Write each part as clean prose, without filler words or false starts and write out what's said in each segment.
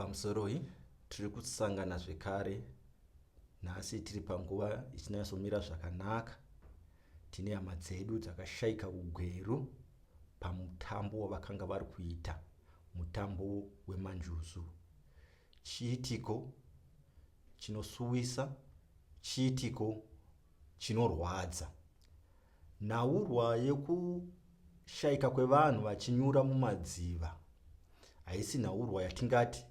Pamusoro iyi tiri kusangana zvekare nhasi tiri panguva ichinyasomira zvakanaka. Tine hama dzedu dzakashaika ugweru pamutambo wavakanga vari kuita, mutambo wemanjuzu. Chiitiko chinosuwisa, chiitiko chinorwadza. Nhaurwa yekushaika kwevanhu vachinyura mumadziva haisi nhaurwa yatingati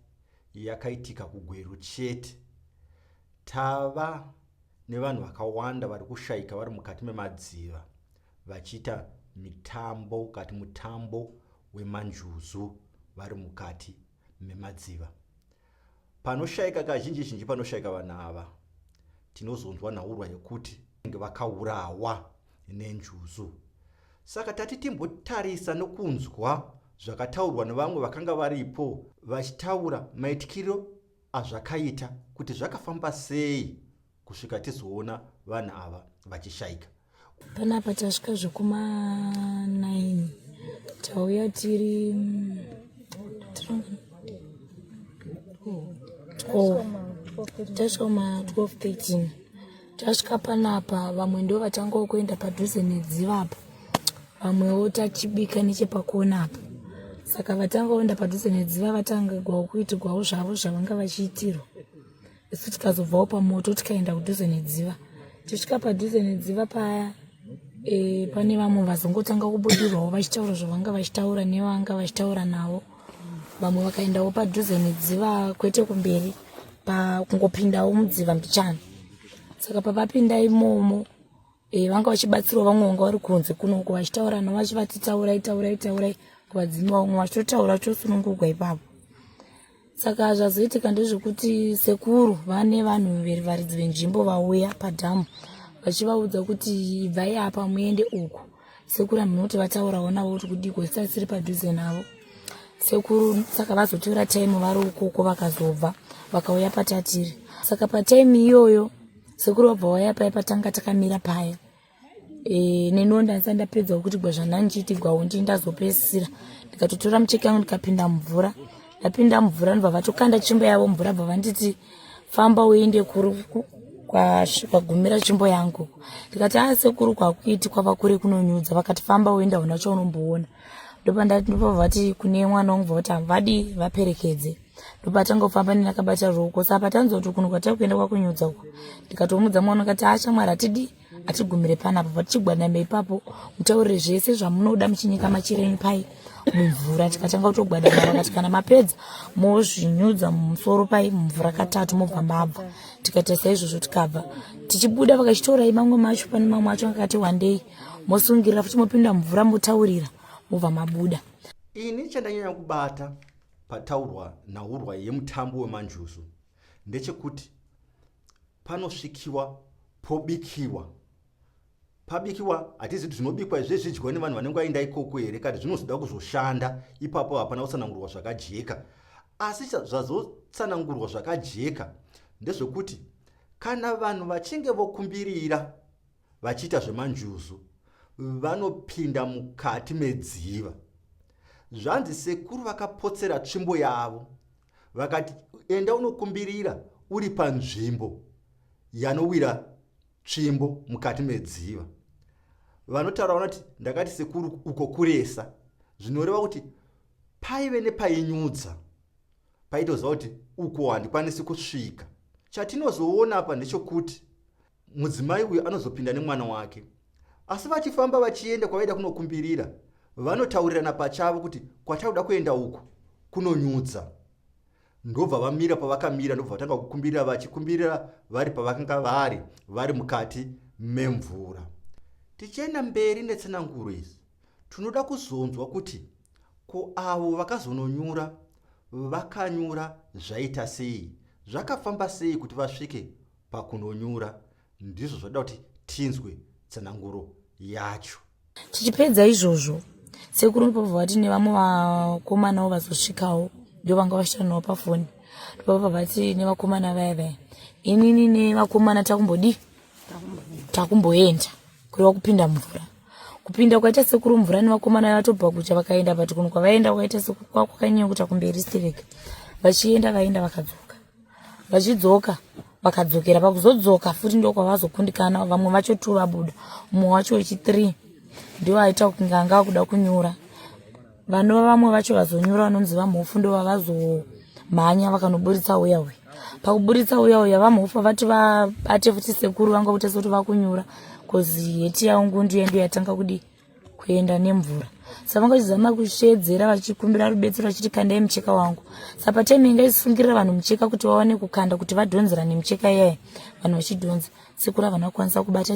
yakaitika kugweru chete. Tava nevanhu vakawanda vari kushaika vari mukati memadziva vachiita mitambo, kati mutambo wemanjuzu vari mukati memadziva. Panoshaika kazhinji zhinji, panoshaika vanhu ava, tinozonzwa nhaurwa yekuti vakaurawa nenjuzu. Saka tati timbotarisa nokunzwa zvakataurwa nevamwe vakanga varipo vachitaura maitikiro azvakaita kuti zvakafamba sei kusvika tizoona vanhu ava vachishaika. Panapa tasvika zvekuma 9 tauya tiri 12-13 tasvika panapa. Vamwe ndo vatangawo kuenda padhuze nedziva apa, vamwewo tachibika nechepakona apa. Saka vatanga kuenda padhuze nedziva vatangagwawo kuitirwawo zvavo zvavanga vachiitirwa. Isu tikazobvawo pamoto tikaenda kudhuze nedziva. Tisvika padhuze nedziva paya, pane vamwe vazongotanga kubudirwawo vachitaura zvavanga vachitaura nevanga vachitaura navo. Vamwe vakaendawo padhuze nedziva kwete kumberi, pakungopindawo mudziva mbichana. Saka papapinda imomo vanga vachibatsirawo vamwe vanga vari kunze kunoko vachitaura navo vachivati taurai kuvadzima umwe vachitotaura chosunungurwa ipapo. Saka zvazoitika ndezvekuti sekuru vane vanhu verivaridzi venzvimbo vauya padhamu vachivaudza kuti ibvai apa muende uku. Sekuru aminoti vataurawo navo kuti kudiko zvisiri padhuze navo. Sekuru saka vazotora taimu vari ukoko vakazobva vakauya patatiri. Saka pataimu iyoyo sekuru vabva vauya paya patanga takamira paya. Nenonda ndisati ndapedza kuti gwazvanandichiti gwawo ndindazopesira ndikatotora mucheka wangu ndikapinda mvura. Ndapinda mvura ndobva vatokanda tsvimbo yavo mvura, bva vanditi famba uende kuri kwagumira tsvimbo yangu. Ndikati sekuru kwakuiti kwava kure kunonyudza. Vakati famba uenda una chaunomboona. Ndobva vati kune mwana wangu vati havadi vaperekedze. Ndobva tangofamba ndinakabata ruoko. Saka patanzwa kuti kuno kwatari kuenda kwakunyudza uko, ndikatomudza mwana akati ashamwari atigumire panapa, patichigwadama ipapo mutaurire zvese zvamunoda muchinyika machirenyu pai mumvura. Tikatanga kutogwadama, vakati kana mapedza mozvinyudza mumusoro pai mumvura katatu mobva mabva. Tikaita saizvozvo tikabva tichibuda, vakachitorai mamwe macho. Pane mamwe acho akati wandei mosungirira futi mopinda mumvura motaurira mobva mabuda. Ini chandanyanya kubata pataurwa nhaurwa yemutambo wemanjuzu ndechekuti panosvikiwa pobikiwa. Pabikiwa hatizi kuti zvinobikwa izvezvi zvidyiwa nevanhu vanenge vaenda ikoko here, kati zvinozoda kuzoshanda ipapo hapana kutsanangurwa zvakajeka. Asi zvazotsanangurwa zvakajeka ndezvekuti kana vanhu vachinge vokumbirira vachiita zvemanjuzu vanopinda mukati medziva. Zvanzi sekuru vakapotsera tsvimbo yavo vakati enda unokumbirira uri panzvimbo yanowira tsvimbo mukati medziva. Vanotaura vanoti ndakati sekuru uko kuresa, zvinoreva kuti paive nepainyudza, paitoziva kuti uko handikwanisi kusvika. Chatinozoona apa ndechekuti mudzimai uyu anozopinda nemwana wake, asi vachifamba vachienda kwavaida kunokumbirira vanotaurirana pachavo kuti kwatauda kuenda uko kunonyudza. Ndobva vamira pavakamira, ndobva vatanga kukumbirira vachikumbirira vari pavakanga vari mukati memvura. Tichienda mberi netsananguro idzi, tinoda kuzonzwa kuti ko avo vakazononyura vakanyura zvaita sei, zvakafamba sei kuti vasvike pakunonyura. Ndizvo zvada kuti tinzwe tsananguro yacho. Tichipedza izvozvo, sekuru ndobva vati nevamwe vakomanawo vazosvikawo ndio vanga vachitaura navo pafoni. Ndobva vati nevakomana vaya inini nevakomana takumboenda kureva kupinda mvura. Kupinda kwaita sekuru mvura nevakomana vatobva kucha vakaenda pati kuno kwavaenda kwaita sekuru kwakanyanya kuta kumberi stireka. vachienda vaenda vakadzoka, vachidzoka vakadzokera, pakuzodzoka futi ndokwavazokundikana. Vamwe vacho 2 vabuda, mumwe wacho wechi3 ndiwo aita kunge anga akuda kunyura. Vanova vamwe vacho vazonyura vanonzi vamhofu ndo vavazomhanya vakanoburitsa uya. Pakuburitsa uya vamhofu vati vabate futi sekuru vanga kuti soti vakunyura kozi heti yavo ngundu yendu yatanga kudi kuenda nemvura. Savanga chizama kushedzera vachikumbira rubetsero vachiti kandai mucheka wangu. Sapa time ingaisungirira vanhu mucheka kuti vaone kukanda kuti vadhonzera nemucheka iyaya, vanhu vachidhonza sekuru vanokwanisa kubata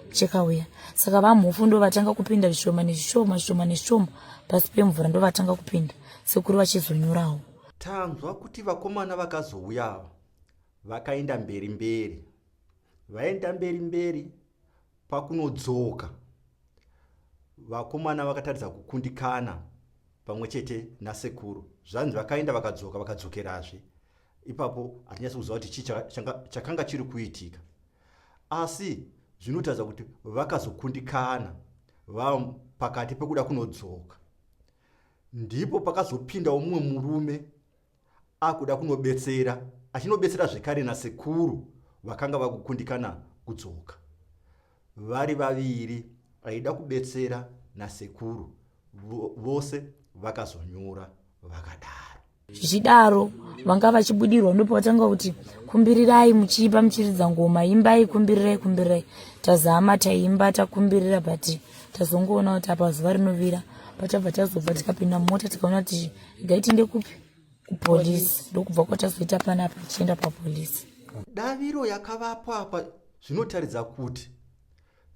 mucheka uya. Saka vamhofu ndo vatanga kupinda zvishoma nezvishoma pasi pemvura, ndo vatanga kupinda sekuru vachizonyurawo. Tanzwa kuti vakomana vakazouya vakaenda mberi, vaenda mberi pakunodzoka. Vakomana vakataridza kukundikana pamwe chete nasekuru. Zvanzi vakaenda vakadzokerazve. Ipapo hatinyatsi kuziva kuti chakanga chiri kuitika. Asi zvinotaridza kuti vakazokundikana pakati pekuda kunodzoka. Ndipo pakazopindawo mumwe murume akuda kunobetsera, achinobetsera zvekare nasekuru vakanga vakukundikana kudzoka. Vari vaviri vaida kubetsera nasekuru, vose vakazonyura vakadaro. Zvichidaro vanga vachibudirwa ndipo vatanga kuti kumbirirai muchiipa muchiridza ngoma, imbai kumbirirai. Tazama taimba takumbirira bati tazongoona kuti apa zuva rinovira. Patabva tazobva tikapinda mumota tikaona kuti gaiti ndekupi kupolisi, ndokubva kwatazoita panapa tichienda papolisi. Daviro yakavapo apa zvinotaridza kuti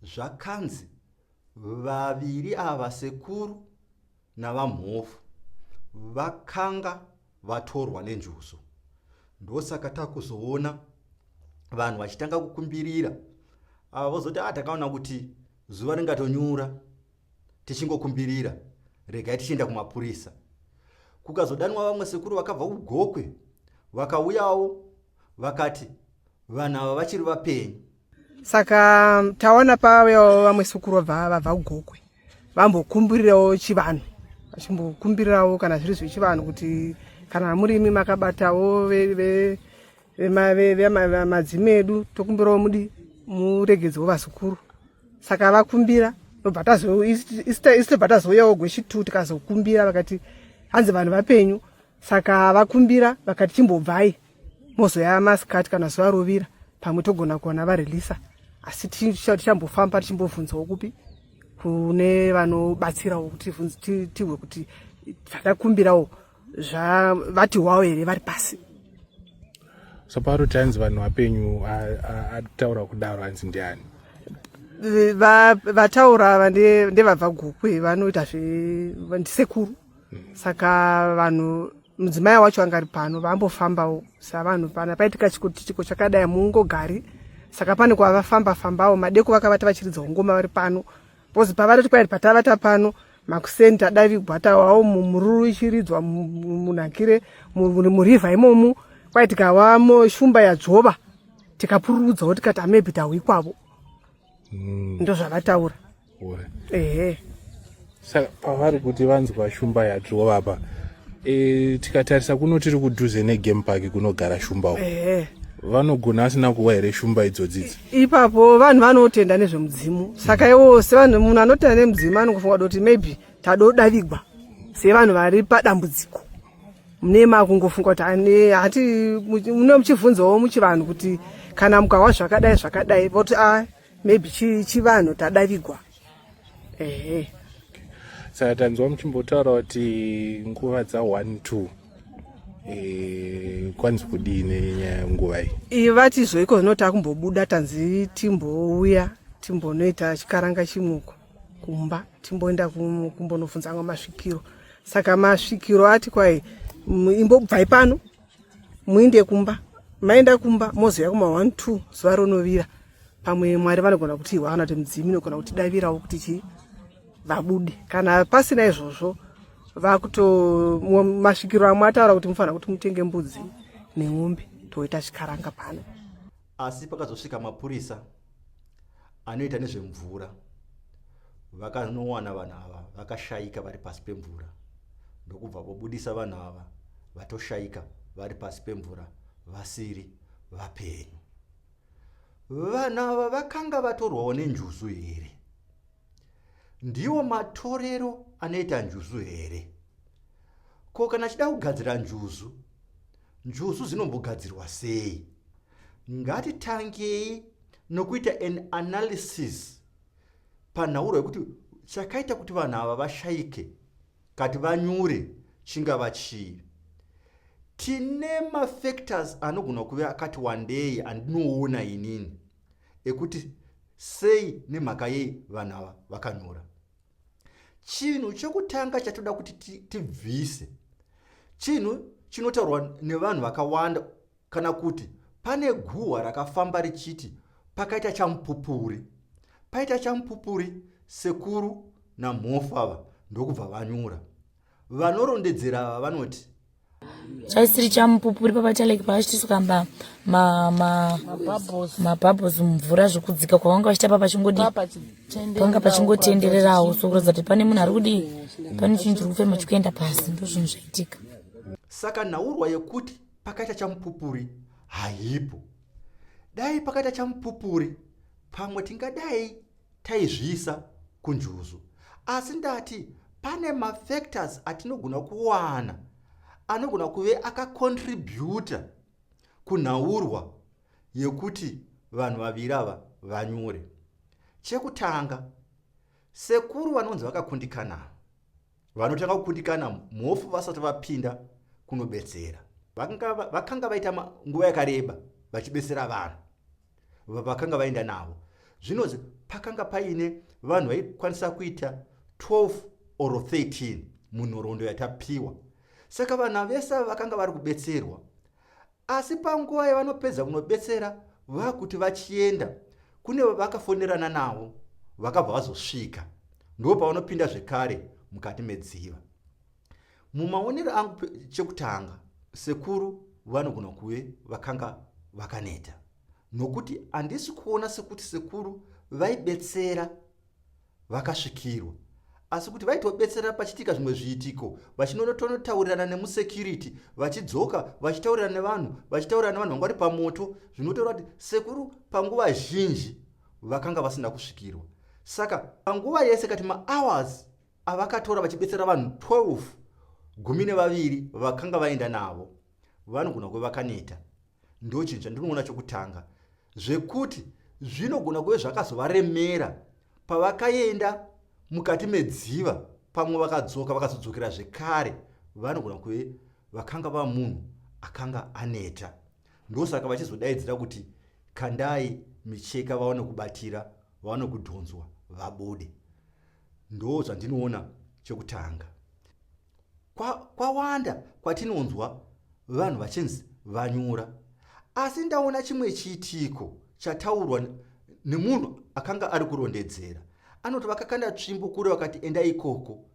zvakanzi vaviri ava sekuru navamhofu vakanga vatorwa nenjuso. Ndosaka takuzoona vanhu vachitanga kukumbirira ava vozoti takaona kuti zuva ringatonyura tichingokumbirira, regai tichienda kumapurisa. Kukazodanwa vamwe sekuru vakabva kuGokwe vakauyawo vakati vanhu ava vachiri vapenyu. Saka taona pavo vamwe sekuru vabva kuGokwe vambokumbirirawo chivanhu, vachimbokumbirirawo kana zviri zvechivanhu kuti kana murimi makabatawo madzimedu tokumbirawo muregedzewo vasekuru. Saka vakumbira ndobva tazouyawo Gweshi2 tikazokumbira vakati hanzi vanhu vapenyu. Saka vakumbira vakati chimbobvai mozoya masikati kana zuva rovira pamwe togona kuona varelisa. Asi tichambofamba tichimbobvunzawo kupi kune vanobatsirawo kuti tihwe kuti zvatakumbirawo vatiwawo here vari pasi. Saparo tanzi vanhu vapenyu ataura kudaro hanzi ndiani? Vataura ndevabva Gokwe vanoita ndisekuru. Saka vanhu mudzimai wacho angari pano vambofambawo savanhu pana paitika chiko chakadai mungogari. Saka pane kwavafambawo madeko vakavata vachiridza ngoma vari pano. Pozi pavatoti kwaiti patavata pano makusenta Davigwa tawawo mururu ichiridzwa munhakire murivha imomu kwaitikawa shumba yadzova tikapururudzawo tikati maybe tawikwavo. Ndo zvavataura. Saka pavari kuti vanzwa shumba yadzova apa, tikatarisa kuno tiri kudhuze negame park kunogara shumbawo. Vanogona asina kuwa here shumba idzodzidzi? Ipapo vanhu vanotenda nezvemudzimu. Saka iwo sevanhu munhu anotenda nemudzimu anofunga kuti maybe tadodavigwa sevanhu vari padambudziko. Mune makungofunga kuti hati mune muchivhunzawo muchivanhu kuti kana mukawa zvakadai voti maybe chivanhu tadavigwa. Saka tanzwa muchimbotaura kuti nguva dza1-2 kwanzi kudini nyaya nguva iyi? Vati zvoiko zvinoti kumbobuda tanzi timbouya timbonoita chikaranga chimuko kumba timboenda kumbonobvunza masvikiro. Saka masvikiro ati kwai imbobvai pano muinde kumba, maenda kumba mozoya kuma1-2 zuva ronovira. Pamwe Mwari vanogona kuti vaona kuti mudzimu inogona kuti davirawo kuti vabude. Kana pasina izvozvo masvikiro amwe ataura kuti mufanira kuti mutenge mbudzi nemombe toita chikaranga pano. Asi pakazosvika mapurisa anoita nezvemvura vakanowana vanhu ava vakashayika vari pasi pemvura, ndokubva pobudisa vanhu ava vatoshaika vari pasi pemvura vasiri vapenyu. Vanhu ava vakanga vatorwawo nenjuzu here? Ndiwo matorero anoita njuzu here? Ko kana achida kugadzira njuzu, njuzu dzinombogadzirwa sei? Ngatitangei nokuita an analysis panhau yekuti chakaita kuti vanhu ava vashayike kati vanyure chingava chii. Tine mafactors anogona kuve akati wandei andinoona inini ekuti sei nemhaka yei vanhu ava vakanyura. Chinhu chokutanga chatoda kuti tibvise, chinhu chinotaurwa nevanhu vakawanda, kana kuti pane guhwa rakafamba richiti pakaita chamupupuri. Paita chamupupuri, sekuru namhofu ava ndokubva vanyura. Vanorondedzera ava vanoti chaisiri chamupupuri papataleki pachitisuka mabhabhosi mumvura zvekudzika kwavanga vachita panga pachingotendererawo, sokuratidza kuti pane munhu ari kudii, pane chinhu chiri kufema chikuenda pasi, ndo zvinhu zvaitika. Saka nhaurwa yekuti pakaita chamupupuri haipo. Dai pakaita chamupupuri, pamwe tingadai taizvisa kunjuzu. Asi ndati pane mafactors atinogona kuwana anogona kuve akakontributa kunhaurwa yekuti vanhu vaviri ava vanyure. Chekutanga, sekuru vanonzi vakakundikana, vanotanga kukundikana mhofu vasati vapinda kunobetsera. Vakanga vaita nguva yakareba vachibetsera vanhu vakanga vaenda navo. Zvinonzi pakanga paine vanhu vaikwanisa kuita 12 or 13 munhoroondo yatapiwa. Saka vanhu vese vakanga vari kubetserwa, asi panguva yavanopedza kunobetsera vakuti vachienda kune vakafonerana navo vakabva vazosvika, ndo pavanopinda zvekare mukati medziva. Mumaonero angu chekutanga, sekuru vanogona kuve vakanga vakaneta, nokuti handisi kuona sekuti sekuru vaibetsera vakasvikirwa, asi kuti vaitobetsera pachitika zvimwe zviitiko, vachinotonotaurirana nemusecurity, vachidzoka vachitaurirana nevanhu, vachitaurirana nevanhu vanga vari pamoto, zvinotaura kuti sekuru panguva zhinji vakanga vasina kusvikirwa. Saka panguva yese kati mahours avakatora vachibetsera vanhu 12 vakanga vaenda navo, vanogona kuve vakaneta. Ndo chinhu chandinoona chokutanga, zvekuti zvinogona kuve zvakazovaremera pavakaenda mukati medziva, pamwe vakadzoka vakazodzokera zvekare, vanogona kuve vakanga vamunhu akanga aneta. Ndosaka vachizodaidzira kuti kandai micheka vaone kubatira, vaone kudhonzwa, vabude. Ndo zvandinoona chekutanga. Kwawanda kwatinonzwa vanhu vachinzi vanyura, asi ndaona chimwe chiitiko chataurwa nemunhu akanga ari kurondedzera. Anoti vakakanda tsvimbo kure vakati enda ikoko,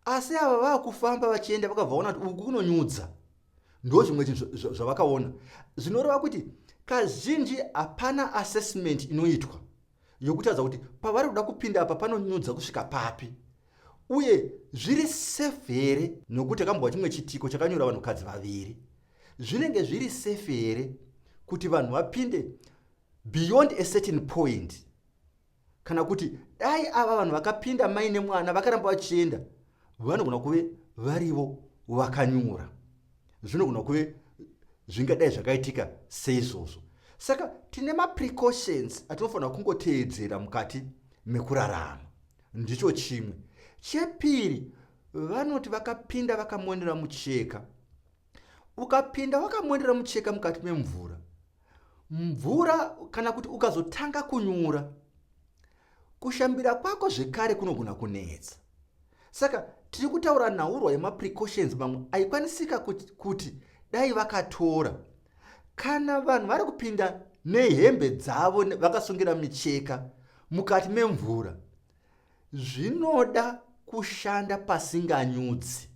asi ava vakufamba vachienda vakabvaona kuti uku kunonyudza. Ndo zvimwe chinhu zvavakaona, zvinoreva kuti kazhinji hapana assessment inoitwa yokutaridza kuti pavari kuda kupinda apa panonyudza kusvika papi, uye zviri safe here, nokuti akambwa chimwe chitiko chakanyura vanhukadzi vaviri. Zvinenge zviri safe here kuti vanhu vapinde beyond a certain point, kana kuti dai ava vanhu vakapinda maine mwana vakaramba vachienda, vanogona kuve varivo vakanyura. Zvinogona kuve zvingadai zvakaitika seizvozvo. Saka tine maprecautions atinofanira kungoteedzera mukati mekurarama. Ndicho chimwe. Chepiri, vanoti vakapinda vakamonera mucheka. Ukapinda wakamonera mucheka mukati memvura, mvura kana kuti ukazotanga kunyura, kushambira kwako zvekare kunogona kunetsa. Saka tiri kutaura nhaurwa yemaprecautions mamwe aikwanisika kuti dai vakatora. Kana vanhu vari kupinda nehembe dzavo vakasungira micheka mukati memvura, zvinoda kushanda pasinganyudzi.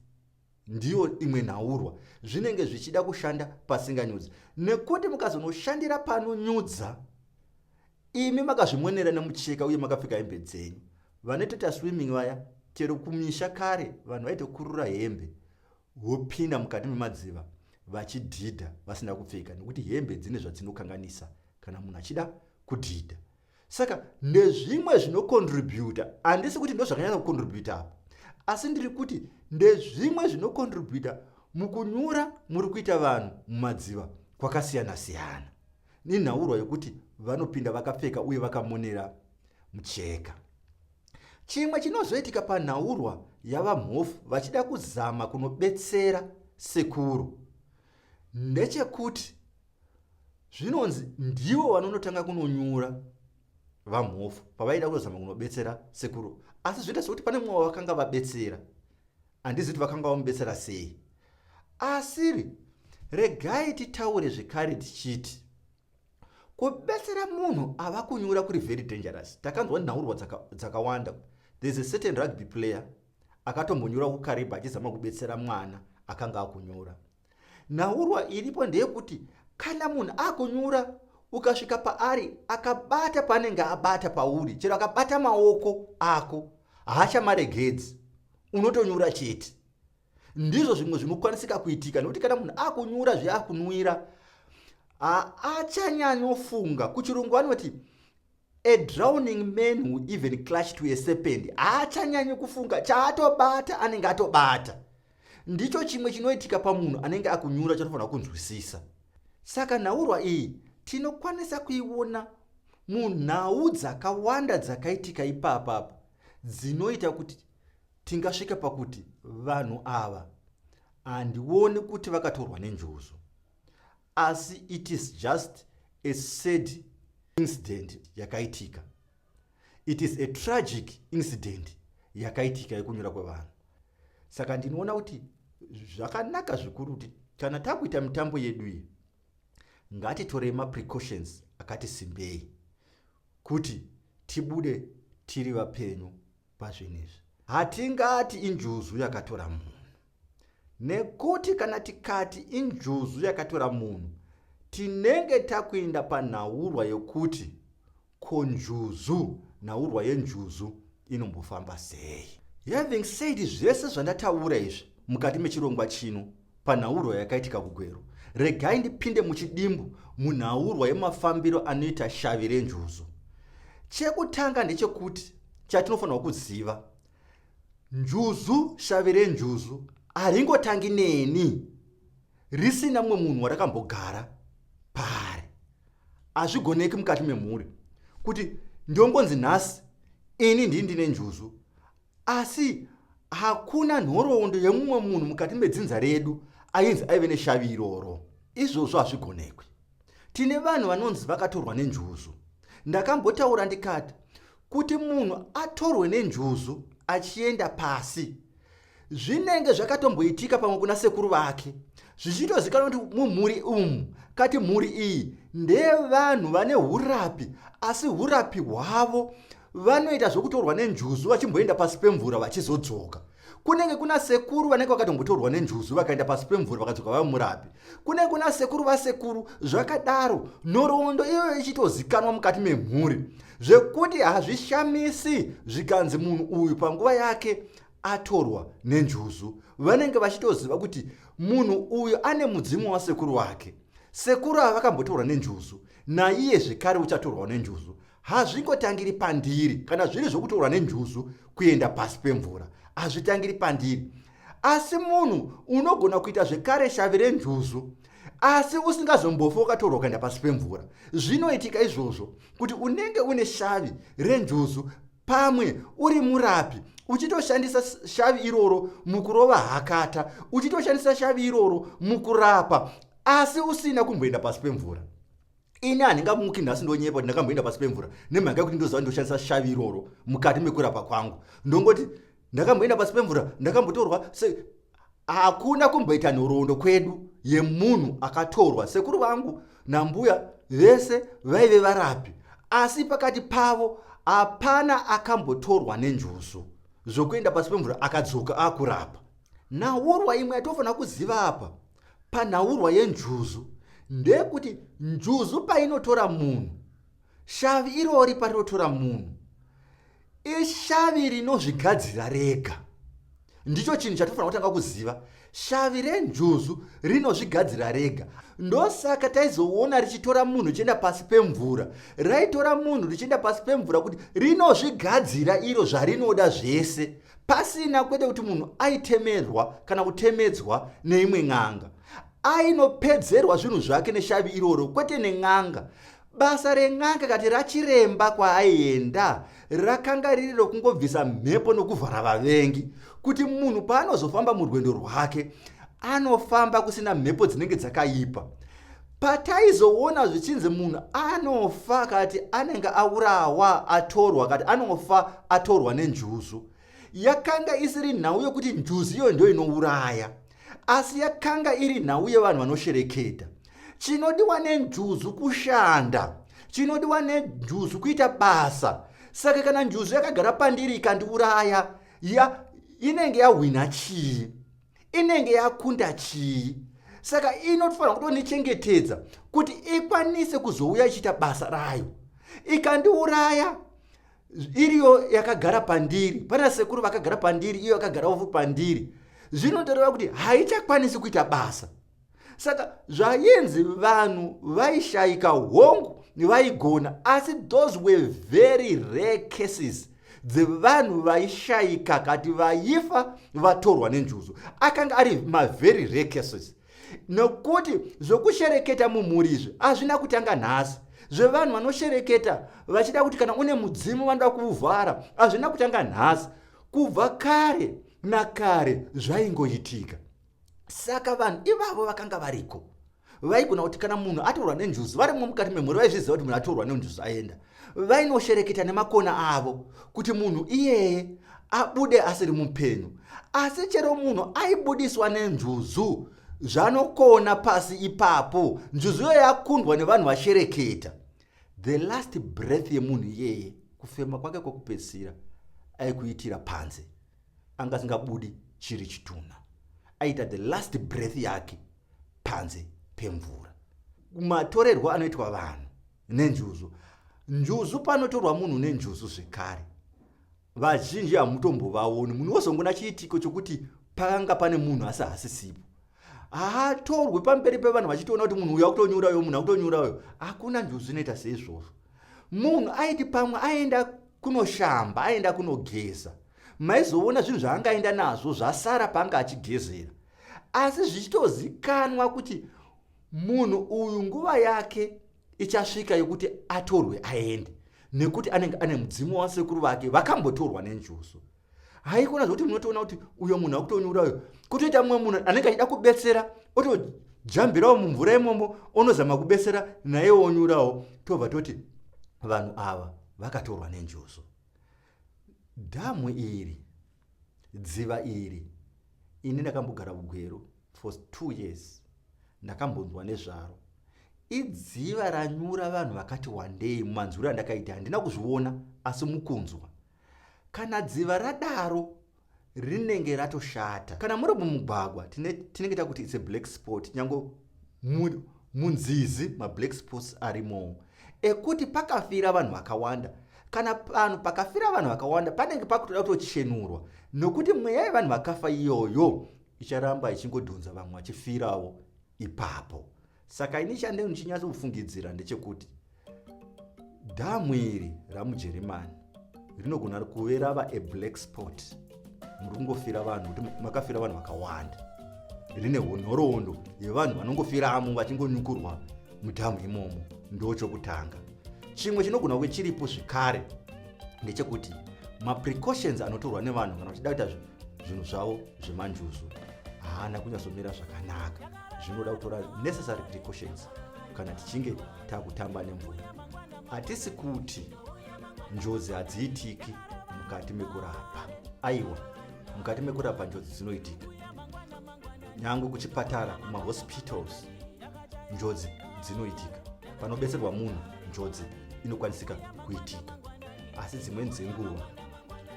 Ndiyo imwe nhaurwa, zvinenge zvichida kushanda pasinganyudzi, nekuti mukazonoshandira panonyudza, imi makazvimonera nemucheka uye makapfeka hembe dzenyu. Vanotoita swimming vaya, chero kumisha kare vanhu vaitokurura hembe vopinda mukati memadziva vachidhidha vasina kupfeka, nekuti hembe dzine zvadzinokanganisa kana munhu achida kudhidha. Saka ndezvimwe zvinokontributa, handisi kuti ndo zvakanyanya kukontributa apa, asi ndiri kuti ndezvimwe zvinokontributa mukunyura muri kuita vanhu mumadziva kwakasiyana siyana, nenhaurwa yekuti vanopinda vakapfeka uye vakamonera mucheka. Chimwe chinozoitika panhaurwa yavamhofu vachida kuzama kunobetsera sekuru ndechekuti zvinonzi ndivo vanonotanga kunonyura vamhofu pavaida kuzama kunobetsera sekuru, asi zvoita sekuti pane mumwe vakanga vabetsera, handizi kuti vakanga vamubetsera sei. Asiri regai titaure zvekare tichiti kubetsera munhu ava kunyura kuri very dangerous. Takanzwa nhaurwa dzakawanda. There's a certain rugby player akatombonyura kukaribha achizama kubetsera mwana akanga akunyura. Nhaurwa iripo ndeyekuti kana munhu akunyura ukasvika paari akabata panenge abata pauri, chero akabata maoko ako haachamaregedzi, unotonyura chete. Ndizvo zvimwe zvinokwanisika kuitika, nekuti kana munhu akunyura zveakunwira haachanyanyofunga. Kuchirungu vanoti a drowning man who even clutch to a serpent. Haachanyanyi kufunga, chaatobata anenge atobata. Ndicho chimwe chinoitika pamunhu anenge akunyura chanofanira kunzwisisa. Saka nhaurwa iyi tinokwanisa kuiona munhau dzakawanda dzakaitika ipapapa dzinoita kuti tingasvika pakuti vanhu ava handioni kuti vakatorwa nenjuzu, asi it is just a sad incident yakaitika. It is a tragic incident yakaitika yekunyura kwevanhu. Saka ndinoona kuti zvakanaka zvikuru kuti kana takuita mitambo yedu iyi ngatitorei maprecautions akati simbei kuti tibude tiri vapenyu pazvinezvi. Hatingati injuzu yakatora munhu, nekuti kana tikati injuzu yakatora munhu tinenge takuenda panhaurwa yokuti konjuzu, nhaurwa yenjuzu inombofamba sei. Having said zvese zvandataura izvi mukati mechirongwa chino panhaurwa yakaitika kuGweru, regai ndipinde muchidimbu munhaurwa yemafambiro anoita shavi renjuzu. Chekutanga ndechekuti chatinofanira kuziva, njuzu, shavi renjuzu haringotangi neni risina mumwe munhu warakambogara pari. Hazvigoneki mukati memhuri kuti ndongonzi nhasi ini ndine njuzu, asi hakuna nhoroondo yemumwe munhu mukati medzinza redu ainzi aive neshavi iroro. Izvozvo hazvigonekwi. Tine vanhu vanonzi vakatorwa nenjuzu. Ndakambotaura ndikati kuti munhu atorwe nenjuzu achienda pasi zvinenge zvakatomboitika pamwe kuna sekuru vake, zvichitozikanwa kuti mumhuri umu kati mhuri iyi ndevanhu vane urapi, asi urapi hwavo vanoita zvokutorwa nenjuzu vachimboenda pasi pemvura vachizodzoka. Kunenge kuna sekuru vanenge vakatombotorwa nenjuzu vakaenda pasi pemvura vakadzoka vava murapi. Kunenge kuna sekuru vasekuru zvakadaro, nhoroondo iyoyo ichitozikanwa mukati memhuri, zvekuti hazvishamisi zvikanzi munhu uyu panguva yake atorwa nenjuzu. Vanenge vachitoziva kuti munhu uyu ane mudzimu wasekuru wake. Sekuru ava vakambotorwa nenjuzu, naiye zvekare uchatorwa nenjuzu. Hazvingotangiri pandiri kana zviri zvokutorwa nenjuzu kuenda pasi pemvura, hazvitangiri pandiri. Asi munhu unogona kuita zvekare shavi renjuzu asi usingazombofi wakatorwa kuenda pasi pemvura. Zvinoitika izvozvo kuti unenge une shavi renjuzu pamwe uri murapi uchitoshandisa shavi iroro mukurova hakata, uchitoshandisa shavi iroro mukurapa, asi usina kumboenda pasi pemvura. Ini handingamuki nhasi ndonyepa kuti ndakamboenda pasi pemvura nemhaka yekuti ndoziva ndoshandisa shavi iroro mukati mekurapa kwangu. Ndongoti ndakamboenda pasi pemvura, ndakambotorwa. Hakuna kumboita nhoroondo kwedu yemunhu akatorwa. Sekuru vangu nambuya vese vaive varapi, asi pakati pavo hapana akambotorwa nenjuzu zvokuenda pasi pemvura akadzoka akurapa. Nhaurwa imwe yatofanira kuziva apa panhaurwa yenjuzu ndekuti njuzu painotora munhu, shavi irori parinotora munhu, ishavi rinozvigadzira rega. Ndicho chinhu chatofanira kutanga kuziva. shavi renjuzu rinozvigadzira rega. Ndosaka taizoona richitora munhu richienda pasi pemvura. Raitora munhu richienda pasi pemvura kuti rinozvigadzira iro zvarinoda zvese, pasina kwete kuti munhu aitemedzwa kana kutemedzwa neimwe n'anga. Ainopedzerwa zvinhu zvake neshavi iroro, kwete nen'anga. Basa ren'anga kati rachiremba kwaaienda rakanga riri rokungobvisa mhepo nokuvhara vavengi, kuti munhu paanozofamba murwendo rwake anofamba kusina mhepo dzinenge dzakaipa. Pataizoona zvichinzi munhu anofa kati anenge aurawa atorwa, kati anofa atorwa nenjuzu, yakanga isiri nhau yokuti njuzu iyo ndio inouraya, asi yakanga iri nhau yevanhu vanoshereketa. Chinodiwa nenjuzu kushanda, chinodiwa nenjuzu kuita basa. Saka kana njuzu yakagara pandiri ikandiuraya, inenge yahwina chii? Inenge yakunda chii? Saka inofanira kutonichengetedza kuti ikwanise kuzouya ichiita basa rayo. Ikandiuraya iriyo yakagara pandiri, pana sekuru vakagara pandiri, iyo yakagarawo pandiri, zvinotoreva kuti haichakwanisi kuita basa. Saka zvayenzi vanhu vaishayika hongu vaigona, asi those were very rare cases dzevanhu vaishayika kati vaifa vatorwa nenjuzu. Akanga ari very rare cases, nokuti zvokushereketa mumhurizve hazvina kutanga nhasi. Zvevanhu vanoshereketa vachida kuti kana une mudzimu vanoda kuvhara hazvina kutanga nhasi. Kubva kare nakare zvaingoitika. Saka vanhu ivavo vakanga variko vaigona kuti kana munhu atorwa nenjuzu, varimwo mukati memhuri vaizviziva kuti munhu atorwa nenjuzu aenda, vainoshereketa nemakona avo kuti munhu iyeye abude asiri mupenyu. Asi chero munhu aibudiswa nenjuzu, zvanokona pasi ipapo njuzu iyo yakundwa nevanhu vashereketa, the last breath yemunhu iyeye, kufema kwake kwokupedzisira aikuitira panze, anga singabudi chiri chituna, aita the last breath yake panze pemvura. Matorerwo anoitwa vanhu nenjuzu, njuzu panotorwa munhu nenjuzu zvekare, vazhinji hamutombovaoni. Munhu wozongona chiitiko chokuti pakanga pane munhu asi hasisipo, haatorwi pamberi pevanhu vachitoona kuti munhu uyu akutonyurayo, munhu akutonyurayo. Hakuna njuzu inoita seizvozvo. Munhu aiti pamwe aenda kunoshamba, aenda kunogeza, maizoona zvinhu zvaangaenda nazvo zvasara paanga achigezera, asi zvichitozikanwa kuti munhu uyu nguva yake ichasvika yokuti atorwe aende, nekuti anenge ane mudzimu wasekuru vake vakambotorwa nenjuzu. Haikona zvokuti munotoona kuti uyo munhu akutonyurayo, kutoita mumwe munhu anenge achida kubetsera otojambirawo mumvura imomo onozama kubetsera naye onyurawo, tobva toti vanhu ava vakatorwa nenjuzu. Dhamu iri, dziva iri, ini ndakambogara Bugwero for 2 years, ndakambonzwa nezvaro. Idziva ranyura vanhu vakati wandei. Mumanzwiro andakaita handina kuzviona asi mukunzwa. Kana dziva radaro rinenge ratoshata, kana muri mumugwagwa tinenge takuti it's a black spot, nyango munzizi ma-black spots arimo, ekuti pakafira vanhu vakawanda. Kana panhu pakafira vanhu vakawanda panenge pakutoda kutochenurwa, nokuti mweya yevanhu vakafa iyoyo icharamba ichingodhunza vamwe vachifirawo ipapo. Saka ini chandenge ndichinyatso kufungidzira ndechekuti dhamu iri ramuJeremani rinogona kuve rava a black spot, muri kungofira vanhu kuti makafira vanhu vakawanda, rine honhorondo yevanhu vanongofiramo vachingonyukurwa mudhamu imomo. Ndochokutanga. Chimwe chinogona kuve chiripo zvekare ndechekuti maprecautions anotorwa nevanhu kana vachida kuita zvinhu zvavo zvemanjuzu haana kunyatsomira zvakanaka. Zvinoda kutora necessary precautions kana tichinge takutamba nemvura. Hatisi kuti njodzi hadziitiki mukati mekurapa. Aiwa, mukati mekurapa njodzi dzinoitika. Nyangwe kuchipatara, kumahospitals, njodzi dzinoitika. Panobetserwa munhu, njodzi inokwanisika kuitika. Asi dzimweni dzenguva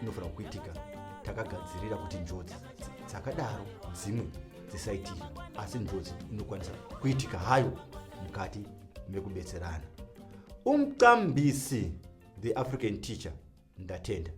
inofanira kuitika takagadzirira kuti njodzi dzakadaro dzimwe dzisaitika, asi njodzi inokwanisa kuitika hayo mukati mekubetserana. Umqambisi, the African teacher, ndatenda.